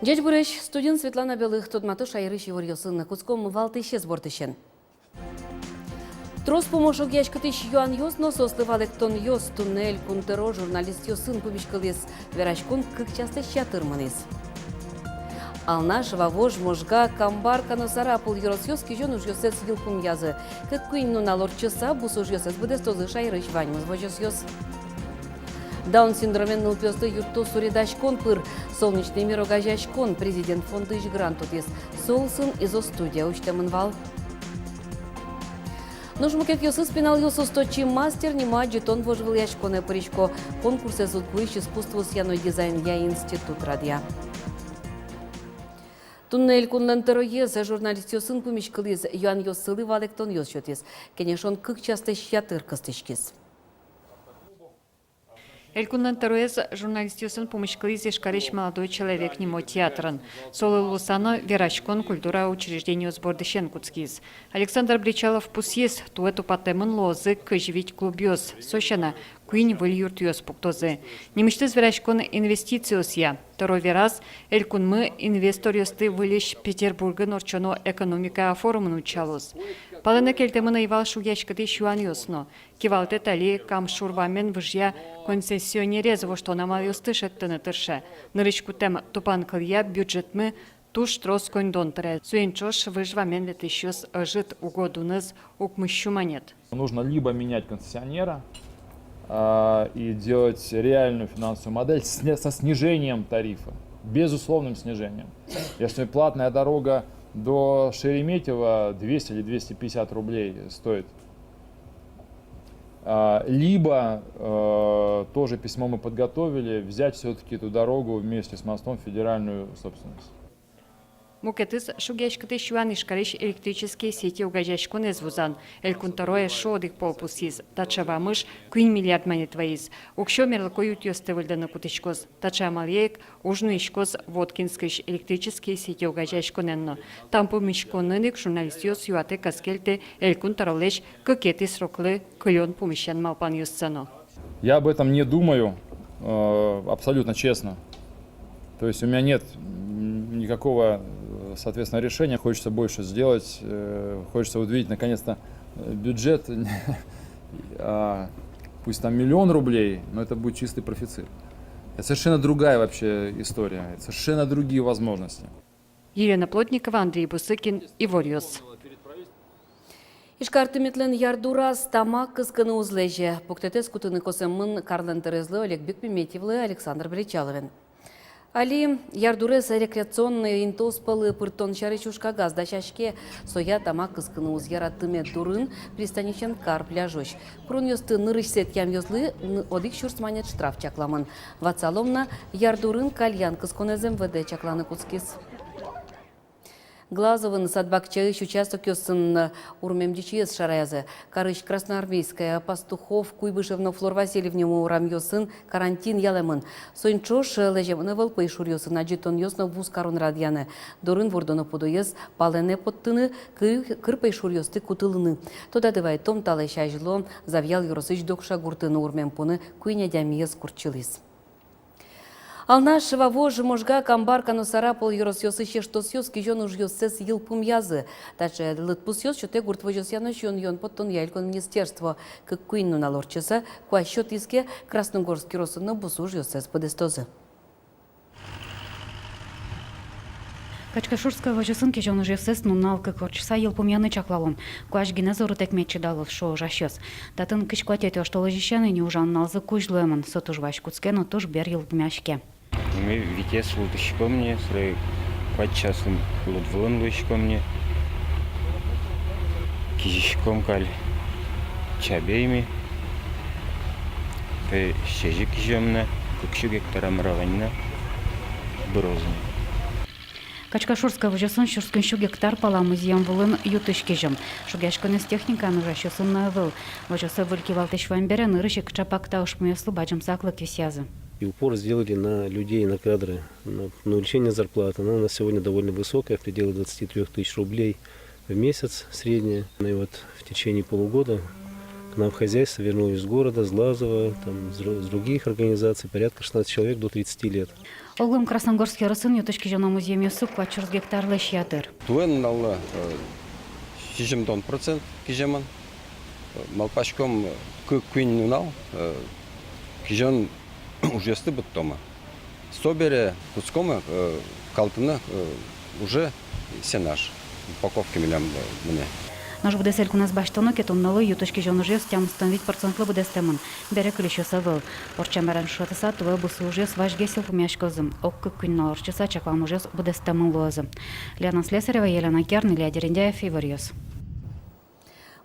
Дядь Бурыч, студент Светлана Белых, Тодмату Шайрыш Еварьосын, Куском Валтыше сбортышен. Трос помощок яшкатыш юан йос, но сослывалек тон йос, туннель, кунтеро, журналист йосын пубишкалес, верашкун кык часто щатырманес. Алнаш, вавож, можга, камбар, каносара, пул йорос йос, кижон уж йосец йылкум язы. Как куин ну налор часа, бус уж йосец буде стозы Шайрыш ваньмыз вожос йос. Даун синдромен нылпёсты юрту суредашкон пыр, солнечный мир огажашкон, президент фонда иш грантут ес, солсын изо студия учтемын вал. Нужно как йосы спинал йосу сточи мастер, нема джетон вожвыл яшконе паричко, конкурсе зудгуиш искусству с яной дизайн я институт радия. Туннель кунлантеро ез, журналист йосын пумичкализ, юан йосылы валектон йос шотес, кенешон кык часто щатыр кыстышкис. Элькуннан Таруэз журналист Йосын помощкализ ешкареш молодой человек немо театрын. Солы Лусано Верачкон культура учреждению сбордышен куцкиз. Александр Бричалов пусьес туэту патемын лозы кыжвить клубьёс. Сощана куин выльюрт йос пуктозы. Немыштыз Верачкон инвестициос я. Второй раз Элькунмы инвестор йосты вылеш Петербургын орчоно экономика форумын учалос. Палына келтемына ивал шугячкаты шуан йосно. Кивалте тали кам шурвамен выжья концессионерез во что намал йосты шеттыны тырше. Нырычку тем тупан кылья бюджетмы туш трос кондон тыре. Суенчош выжвамен летещёс жит угодуныз укмыщу монет. Нужно либо менять концессионера и делать реальную финансовую модель со снижением тарифа, безусловным снижением. Если платная дорога до Шереметьево 200 или 250 рублей стоит. Либо, тоже письмо мы подготовили, взять все-таки эту дорогу вместе с мостом в федеральную собственность. Мукетыз шугячкаты шуан ишкариш электрические сети угажашкун эзвузан. Элькунтароя шодых полпусиз. Тачава мыш 1 миллиард монет ваиз. Укшо мерлакоют ёстывыльданы кутышкоз. Тача малеек ужну ишкоз Воткинскиш электрические сети угажашкуненно. Там помешконныник журналистиос юате каскельте элькунтаролеш кокеты сроклы клён помещан малпан юсцано. Я об этом не думаю, абсолютно честно. То есть у меня нет никакого, соответственно, решения. Хочется больше сделать, хочется увидеть, наконец-то, бюджет, пусть там 1 000 000 рублей, но это будет чистый профицит. Это совершенно другая вообще история, это совершенно другие возможности. Елена Плотникова, Андрей Бусыкин, Ивorios. Ишкартыметлен ярдурас тамак кыскыны узлеже. Пуктетес кутыны косемын Карлен Терезлы, Олег Бекпеметьевлы, Александр Бричаловин. Али ярдурес рекреационный интоспалы пыртон шарычушка газда шашке соя тамак кыскыны узъяратыме дурын пристанищен кар пляжош. Прун ёсты нырышсет ям ёзлы одик шурсманет штраф чакламын. Вацаломна ярдурын кальян кысконезем ВД чакланы куцкис. Глазовын садбакчайыш участок ёсын урмемдичиес шараязы. Карыш Красноармейская, Пастухов, Куйбышевна, Флор Васильевне урам ёсын карантин ялемын. Соинчош лежевыны вылпы шур ёсын аджитон ёсно вуз карун радияны. Дорын вордоны подоез палене подтыны кырпай шур ёсты кутылыны. Тода дывай том талай шайжило завял ёросыч докша гуртыны урмемпуны куйня дямиез курчылыз. Алнаш вавож можга камбар каносара пол йорос йосы шештос йос кижон уж йосес йылпум язы. Таче лытпус йос чоте гурт вожос яно йон поттон яйлькон министерство. Как куинну налорчеса, куа счет иске Красногорский росыны бусуж йосес подестозы. Качкашурская вожосын кижон уж йосес нунал как орчеса йылпум яны чаклалон. Куаш генезору текмечи далов шо жащос. Татын кишкуатете что ложищаны не ужан налзы кужлуемон сотуж вашкуцке, но туж бер йылпум яшке. Мы витес лутышко мне, сры подчасым лутвылын лышко мне, кижишком каль чабейми, ты щежи кижемна, кукшу гектарам раванна, брозны. Качкашурская вожосын шурскыншу гектар паламызьям вылын ютышкежем. Шугяшконес техника нужащосын навыл. Вожосы вылькивалтыш вамбера нырышек чапакта ушмуеслы баджам саклык висязы. И упор сделали на людей, на кадры, на увеличение зарплаты. Она у нас сегодня довольно высокая, в пределах 23 000 рублей в месяц средняя. И вот в течение полугода к нам в хозяйство вернулись с города, с Лазова, там, с других организаций, порядка 16 человек до 30 лет. Оглым Красногорский район ютышки жана музей мюсу квачурс гектар леш ятыр. Туен алла 20% кижеман. Малпашком куин нунал кижан ужесты быттома. Собере кускома калтына уже сенаж. Упаковки милям мне. Наш буде сель кунас баштоно кетонналы ютышки жана жес тям становить процентлы буде стемын. Берек лишо савыл. Орчамаран шатыса туэ бусу жес ваш гесел помяшкозым. Оккы күнна орчыса чаквам жес буде стемын лозым. Лена Слесарева, Елена Керн, Илья Дерендяев, Иварьёс.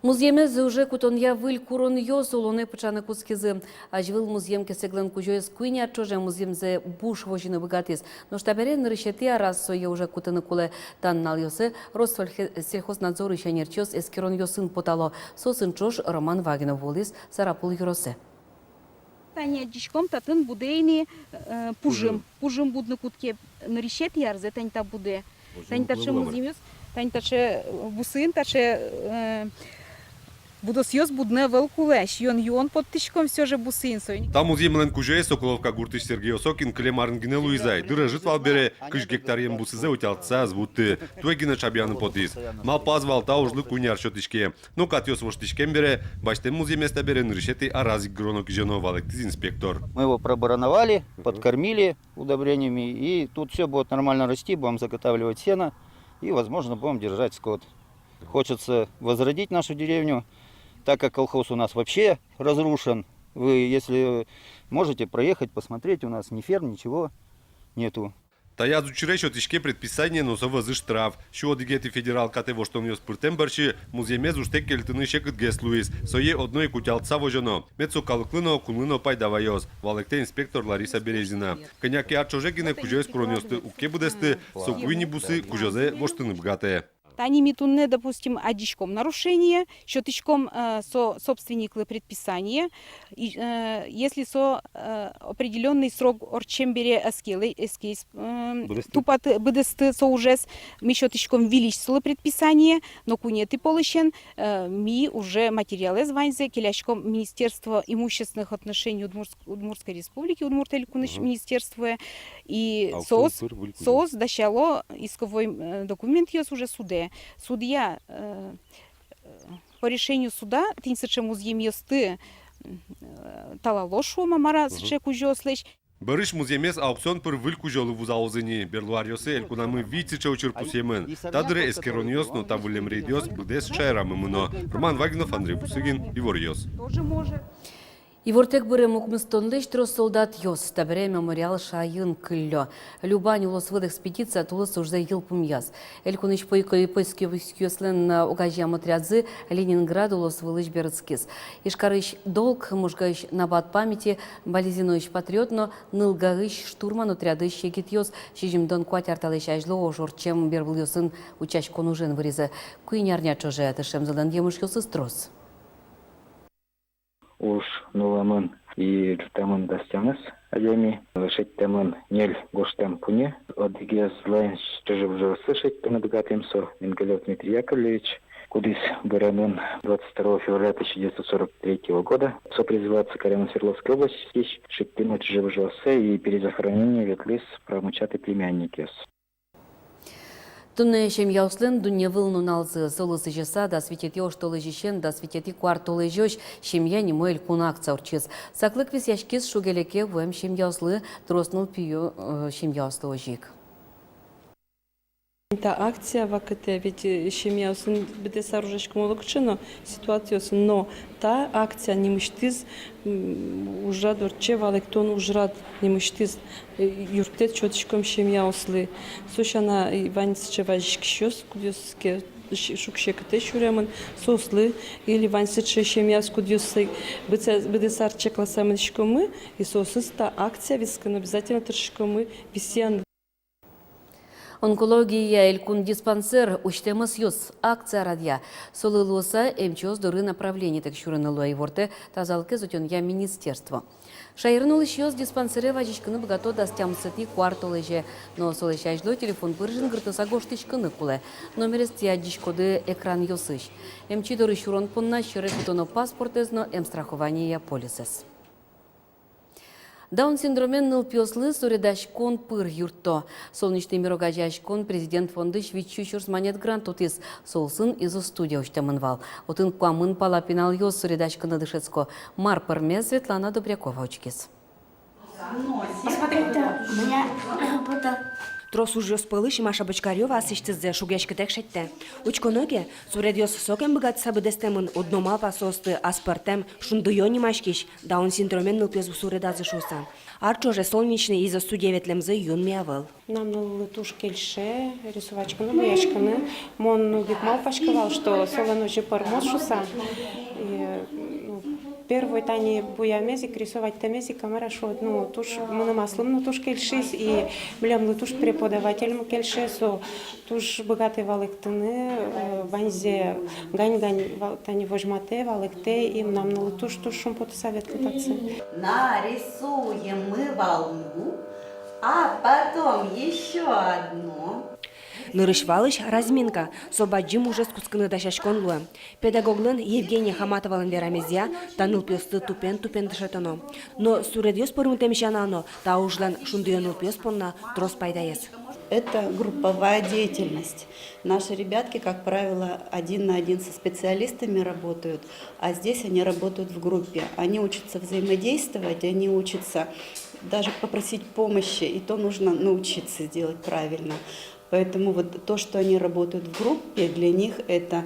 Музеемез уже кутонья выль курон йос улоны пычаны кускизы. Ажвыл музеем кесеглен кужоес куйня чоже музеемзе буш вожины богатыз. Но штаберен решети раз сое уже кутаны куле таннал йосы. Россельхознадзор еще нерчос эскерон йосын потало. Сосын чош Роман Вагинов волис Сарапул юросе. Таня дичком татын будейни пужим будны кутке нришет ярзе тань та буде. Тань таче музеемез, тань таче бусын таче Будосьёс будне велкулеш, йон под тишком все же бусинсой. Там музеймлен кужее Соколовка Гуртыш Сергей Осокин Клемарын гине Луизай. Дырыжит валбере кыш гектарьем бусызе утялтса звуты. Туэгина чабьяны потис. Мал позвал та ужлы куняр шотишке. Ну катьос воштишкем бере, бачтем музей места бере нрышеты аразик гронок жено валектиз инспектор. Мы его пробароновали, подкормили удобрениями, и тут все будет нормально расти, будем заготавливать сено и, возможно, будем держать скот. Хочется возродить нашу деревню, так как колхоз у нас вообще разрушен. Вы, если можете проехать, посмотреть, у нас ни ферм, ничего нету. Тая зучире шотишке предписание носовозы штраф. Що одигети федерал кате воштон йос пыртембарши, музеймез уште кельтыны шекыт гес Луис. Сое одной кутялтса вожено. Мецо калыклыно кулыно пайдавайоз. Валекте инспектор Лариса Березина. Коняки арчожегине кужоес кронёсты уке будесты, сокуини бусы кужозе воштыны бгате. Тани митунне, допустим, одичком нарушение, щеточком собственниклы предписание. Если определенный срок орчембере эскейс тупат бдст со ужес, ми щеточком величествовало предписание, но кунеты полощен, ми уже материалы званзе, келячком Министерство имущественных отношений Удмуртской республики, Удмуртелькуныш министерство, и СОС дащало исковой документ есть уже суде. Судья по решению суда тинсаче музеем ёсты талалошу мамара саче кужослеш. Барыш музеймес аукцион пыр выль кужолы вузаузыни. Берлуарьосы элькунамы вийцича учерпусемын. Тадыре эскероньос, но табулем рейдиос бдес шайрамымыно. Роман Вагинов, Андрей Бусыгин, Иварьос. Тоже может. Ивортек быры мукмыстонлыш трос солдат йос, табере мемориал шайын кыллё. Любань улос выд экспедиция тулыс уже елпум яз. Элькуныч пойко и пойски вискюслен угажьям отрядзы Ленинград улос вылыш бердскис. Ишкарыш долг мужгаыш набат памяти, бализиноич патриотно, нылгаыш штурман отрядыш егит йос, шижимдон куать арталыш ажло ожор, чем бербыл йосын учач конужен вырезы. Куинярня чоже атышем задан емыш йосы строс. Уж нуламын и жутамын дастямыз адеми шеттемын нель гоштем пуне одиге злайн чыжып жырсы шеттемы дгатемсо Менгалев Дмитрий Яковлевич кудис бырамын 22 февраля 1943 года сопризываться Каремон Свердловской области шеттемы чыжып жырсы и перезахоронение ветлис прамучаты племянники. Тунне семья услен дунья вылну налзы солысы жеса да светет ёж толы жещен да светет и квартолы жёж семья не моэль кунак цаурчиз. Саклык вис яшкиз шугелеке вэм семья услы троснул пью семья услы жик. Та акция вакыты ведь семья усын биде саружечком олукчыно ситуациясын, но та акция немыштиз ужра дорче валектон ужрад немыштиз юртет чотичком семья услы. Сушана Иванисче важишкишёс кудёске шукшекте шуремын сослы или Иванисче семья скудёсы биде сарче классамычкомы и сосыз та акция вискан обязательно торшкомы висян. Онкология элькун диспансер учтемыз юз акция радия. Солылуса МЧОС дыры направлений так шурынылуа ворте тазалык я министерство. Шайрынул юз диспансере вадичканы богато дастямсыти кварталыже, но солышажло телефон быржын гыртыса гоштычканы куле. Номерес тиадичкоды экран юсыш. МЧ дыры шурон пунна шыры бутоно паспортезно страхование полисес. Даун синдромен нылпиослы соредашкон пыр юртто. Солнечный мирогажашкон президент фонды швидчущурс монет грант утис солсын изо студия уштамынвал. Отын куамын палапинал йос соредашканы дышецко. Мар пырме Светлана Добрякова учкис. Посмотрите, у меня работа. Трос уже спылыш, Маша Бочкарева асыштызды шугешкетек шетте. Учконоге, суредиос сокен богат сабыдестемын однома пасосты аспартем шундуйони машкиш, даун синдромен нылпезу суредазы шуса. Арчоже солнечный из-за студеветлемзы юн миавыл. Нам на туш кельше, рисовачканы, боячканы. Мон битмал пашковал, что солоно же пармоз шуса. Первый тани буя мезик рисовать темезик камера шо туш мономаслом туш кельшис и млям туш преподавателем кельшесу туш богатый валектыны ванзе гань тани вожмате валекте им нам на туш шум потосовет летаться. Нарисуем мы волну, а потом еще одну. Нырышвалыш разминка. Собаджим уже скусканы дашашкон луэ. Педагоглын Евгения Хаматовалын верамезия, таныл пёсты тупен дышетоно. Но суредьёс порумтемщанано, та ужлан шундыёныл пёс понна трос пайдаес. Это групповая деятельность. Наши ребятки, как правило, 1 на 1 со специалистами работают, а здесь они работают в группе. Они учатся взаимодействовать, они учатся даже попросить помощи, и то нужно научиться сделать правильно. Поэтому вот то, что они работают в группе, для них это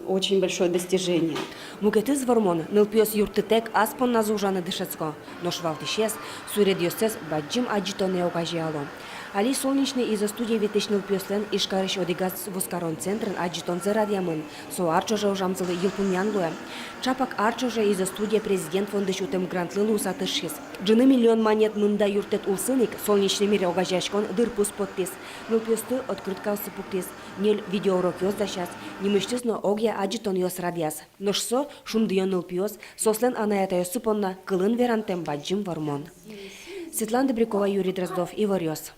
очень большое достижение. Мукетыз вормон, нылпиос юртытек аспон назужаны дышецко, но швалтышес, суредьёсес баджим аджитоне окажиало. Али солнечный из-за студии ветешнил пёслен и шкарыш одигаз воскарон центрен аджитон за радиамын. Со арчоже ужамзылы елпунянлуэ. Чапак арчоже из-за студии президент фонды шутем грантлылу сатышис. Джины миллион монет мында юртет улсыник, солнечный мире огажашкон дырпус подпис. Нылпёсты открытка усыпуктис. Нель видеоурок ёс дашас. Немыштыз но огя аджитон ёс радиас. Ношсо шундыён нылпёс, сослен анаята ёсыпонна кылын верантем баджим вормон. Светлана Добрякова, Юрий Дроздов, Ивар Ёс.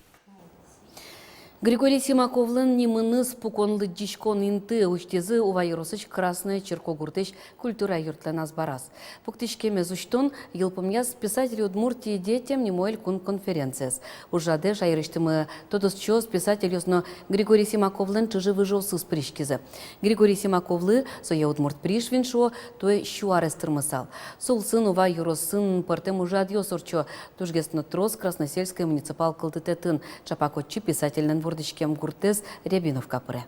Григорий Симаковлын немыныз пуконлы дичкон инты уштезы увайросыч красная черкогуртыч культура юртлен азбарас. Пуктичке мезуштон елпымяз писатель Удмуртии детям немоэль кун конференцияс. Ужаде жайрыштымы тодос чёс писатель ёсно Григорий Симаковлын чыжы выжосы спришкизы. Григорий Симаковлы соя Удмурт пришвиншо, то щуарестырмысал. Сол сын увайрос сын партем ужад ёсорчо, тужгесно трос красносельская муниципал кылтытетін чапакотчи писательнен вордычкем гуртез Рябинов капыре.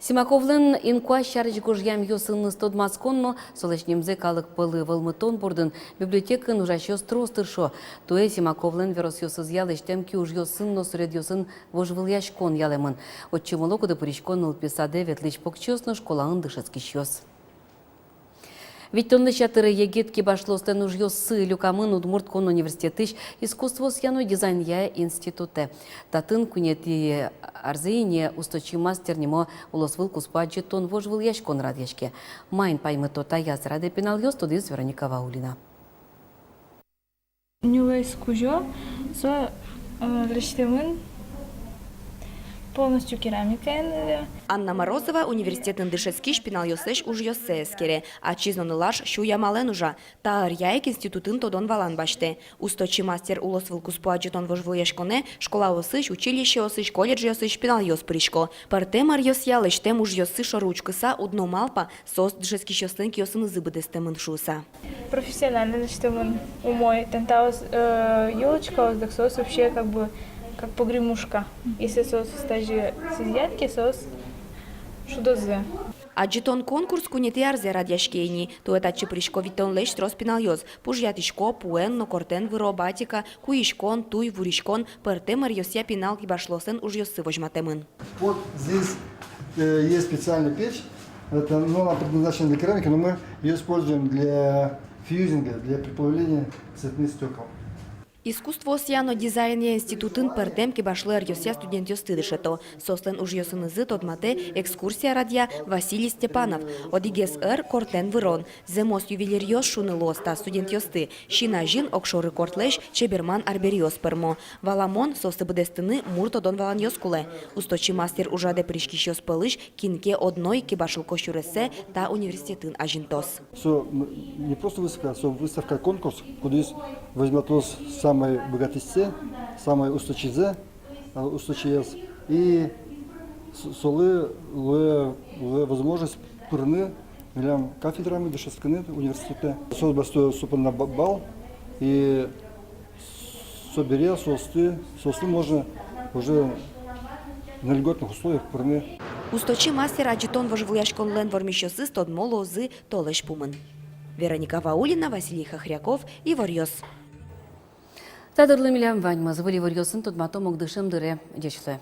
Симаковлын инкуа шарыч гожьям ёсынны стодмасконно, солочнемзе калык пылы вылмытон бордын библиотекын ужащёс тростыршо. Туэ Симаковлын верос ёсыз ялыштем ки уж ёсынно суред ёсын вожвыл яшкон ялемын. Отчымылоку да пыричкон ылписаде ветлыч покчёсно школаын дышецкиш ёс. Ведь тонны чатыры егетки башлостен уж ёсы люкамын Удмурткон университетыш искусство сьяной дизайня институте. Татын кунети арзейне усточи мастер немо улосвыл куспаджи тон вожвыл яшкон радяшке. Майн паймы тота яз раде пенал ёс тудыз Вероника Ваулина. Нюлейс кужо со лештемын полностью керамика. Анна Морозова университетын дышецки шпинал ёсеш уж ёссескере, а чизнонылаш шу ямален ужа. Та арьяек институтын тодон валан баште. Усточи мастер улосвыл куспуаджетон вожвыл яшконе, школа осыш, училище осыш, колледж осыш, шпинал ёс пришко. Партем ар ёс ялыштем уж ёсы шоручкыса удно малпа, сос дышецки шёстын киосын зыбыдестемын шуса. Профессионально лештемын умой. Тентаус ёлочка, сос вообще как погремушка. Если сос стажи сидятки, сос шудозе. Аджитон конкурс кунети арзе радяшкейни, то это чепришко витон леш троспинал ёз. Пужьятишко, пуэн, но кортен вырабатика, куишкон, туй, вуришкон, пертемер ёсья пинал кибашлосен уж ёсы вожматемын. Вот здесь есть специальная печь, это, она предназначена для керамики, но мы ее используем для фьюзинга, для приплавления цветных стекол. Искусство осяно дизайн институтын пардемки башлар йося студент йостыдышето. Сослен уж йосынызы тодмате экскурсия радия Василий Степанов. Одигес кортен вырон. Земос ювелир йос шунылос та студент йосты. Шина жин окшоры кортлеш чеберман арбериос пермо. Валамон сосы бдестыны муртодон валан йоскуле. Усточи мастер ужаде пришкиш йос пылыш кинке одной кибашыл кощуресе та университетын ажинтос. Не просто выставка, выставка конкурс, куда возьмет самые богатые, самые устойчивые, и солы возможность пырны милям кафедрами дешесканы университета. Сос бастой супер на бал и собере состы можно уже на льготных условиях пырны. Усточи мастер аджитон вожвуяшкон лен вормищосы стод молозы толеш пумын. Вероника Ваулина, Василий Хохряков и Варьос. Тадырлы милям ваньмаз, вали варьосын тодмато мокдышым дыре, дечле.